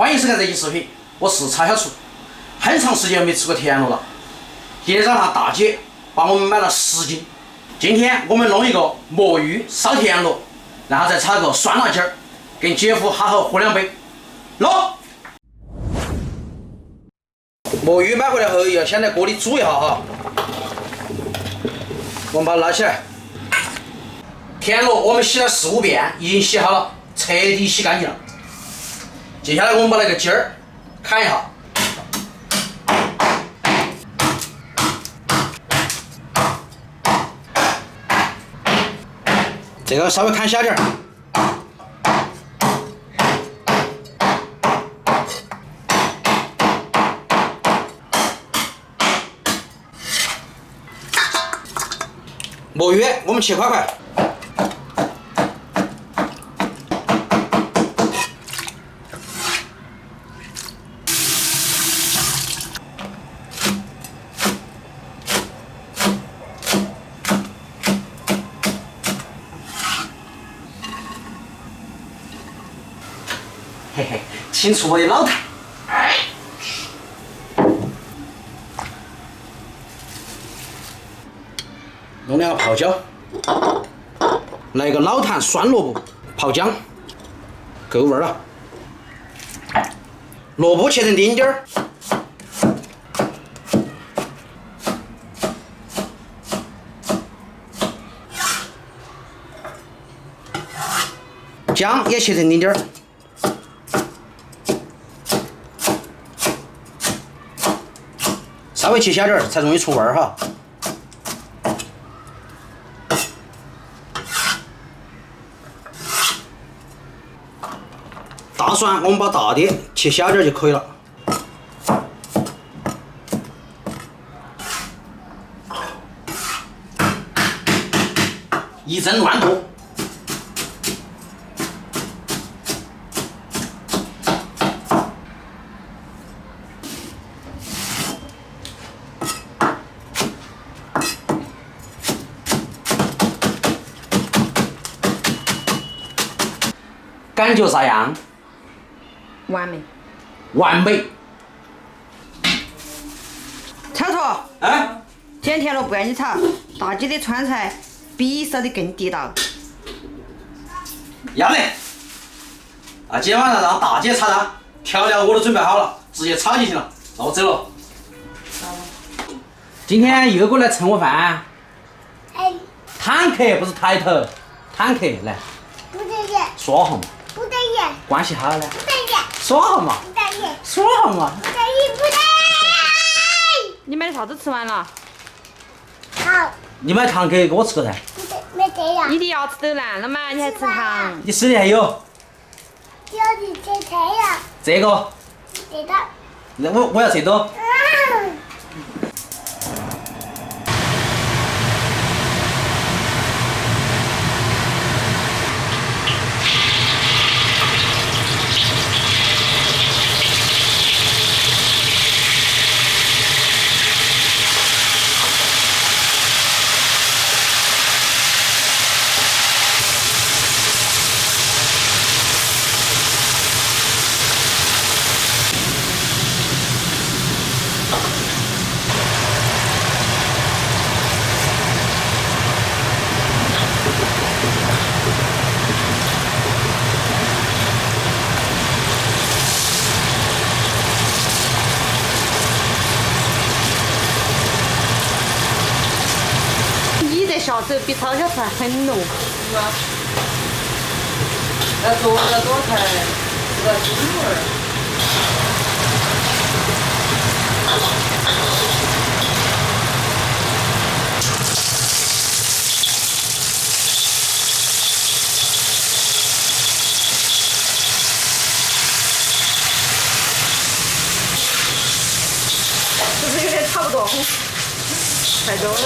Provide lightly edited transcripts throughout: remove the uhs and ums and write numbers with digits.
欢迎收看这期视频，我是叉小厨，很长时间没吃过田螺了。今天早上大姐帮我们买了10斤，今天我们弄一个墨鱼烧田螺，然后再炒个酸辣鸡儿，跟姐夫好好喝2杯。喏，墨鱼买回来后要先在锅里煮一下哈，我们把它捞起来。田螺我们洗了4、5遍，已经洗好了，彻底洗干净了。接下来我们把那个鸡儿砍一下，这个稍微砍小点儿。墨鱼我们切块块。嘿嘿，请出我的老坛。弄2个泡椒，来一个老坛酸萝卜泡姜，够味儿了。萝卜切成丁丁儿，姜也切成丁丁儿。稍微切小点儿才容易出味儿哈。大蒜我们把大的切小点儿就可以了。一阵乱剁。感觉咋样？完美。完美。炒错。啊？今天田螺不让你炒，大姐的川菜比烧的更地道。要得。那今天晚上让大姐炒汤，调料我都准备好了，直接炒就行了。那我走了。今天又过来蹭我饭。哎。坦克不是抬头，坦克来。不得演。说好嘛。不得演。关系好呢。不得演。说好嘛。不得演。说好嘛。不得演，不得演。你买的啥子吃完了？好。你买糖给我吃个噻。不得，没得呀。你的牙齿都烂了嘛，你还吃糖？你手里还有？有的这菜呀。这个。这个。那我要这个。下手比炒小菜狠咯。是啊。要做才是个滋味儿。是不是有点炒不动？太多了。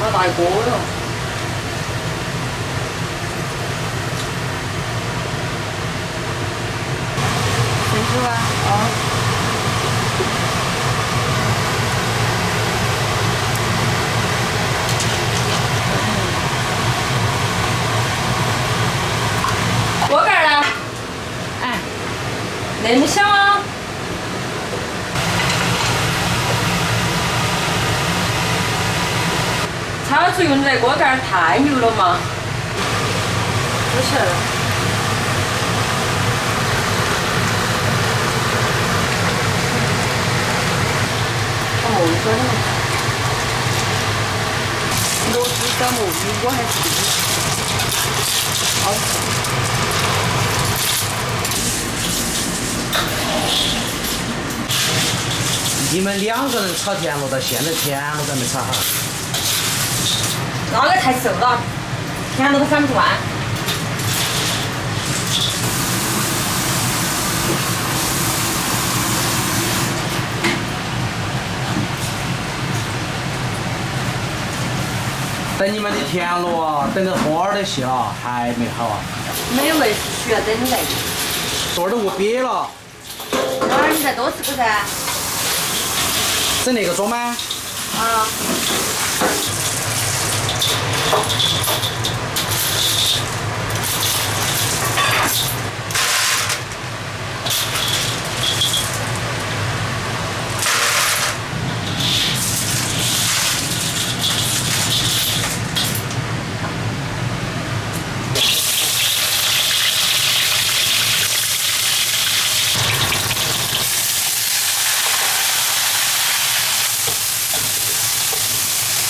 好大一锅哟。谁说啊？哦。锅盖儿呢？哎，那么小啊？炒出用的那锅盖儿太牛了嘛！不是。哦，真的。螺丝小木鱼我还是第一。好吃。你们2个人炒田螺，到现在田螺都没炒好。那个太瘦了，田螺都翻不断。等你们的田螺啊，等个花儿的戏了，还没好啊。美味是需要等待。这儿都饿瘪了。那儿你再多吃个噻。整那个做吗？啊。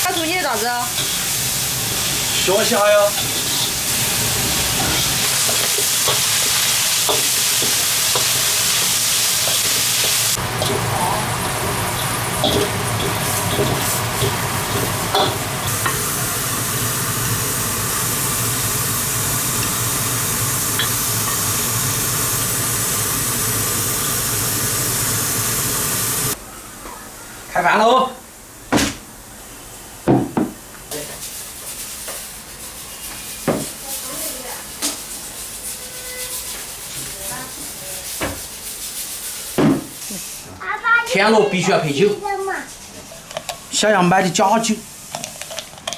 他做你的啥子？学习下哟。开饭喽！田螺必须要配酒，小杨买的假酒。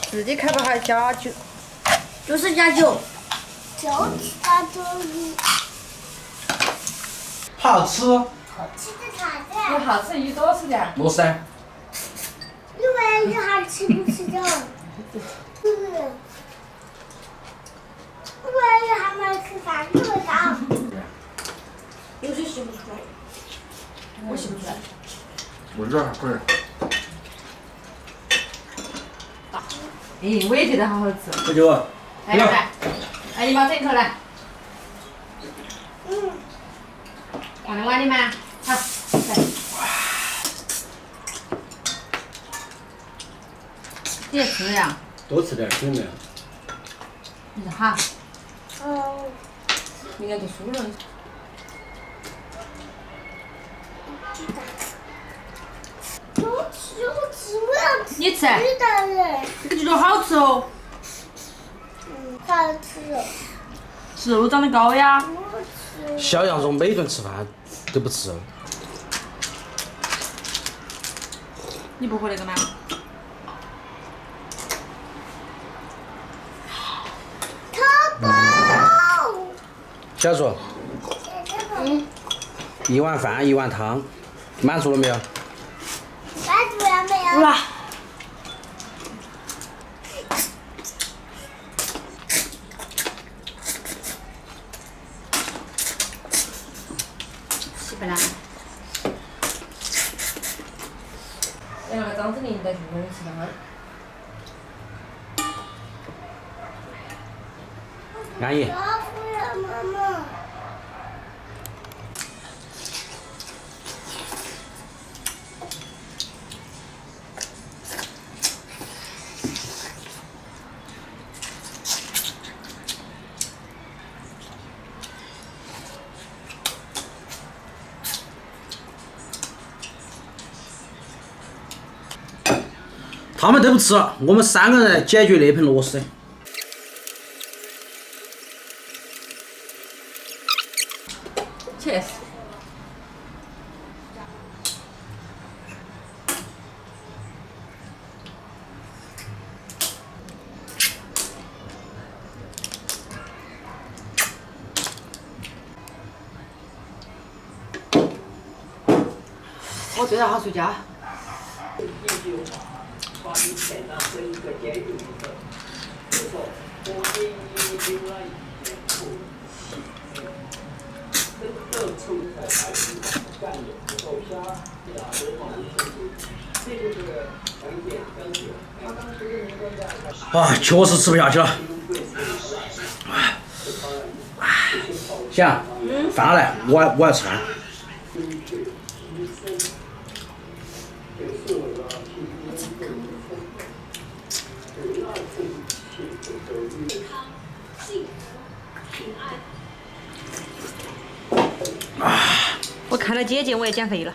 自己开不还假酒？就是假酒，就是假酒的。好吃。好吃的啥子？你好吃你多吃点。么噻？因为你还吃不吃的？因为你还没吃饭的味道。有些洗不出来，我洗不出来。我这还可以。咦，我也觉得好好吃。喝酒啊？来来，来你把这口来。碗里碗里面，好，来。你也吃呀？多吃点，听没有？你说好，哦，明天读书了。我吃，我要吃。你吃，吃的嘞。这个就好吃哦。好吃哦。是肉长得高呀。我吃。小杨说每顿吃饭都不吃肉。你不会那个吗？淘宝。小叔，一碗饭一碗汤，满足了没有？满足了没有？哇！起不来。那个张子林在那里吃饭。安逸。老夫人妈妈。他们都不吃了，我们3个人解决那盆螺丝。确实。我最好睡觉。啊，确实吃不下去了。行，饭来，我要吃饭。我看了姐姐，我也减肥了。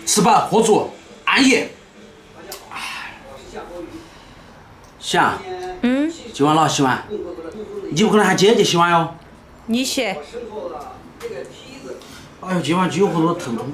吃饱喝足，安逸。想，今晚哪洗碗？你不可能喊姐姐洗碗哟。你洗。哎呦，今晚几乎都头痛。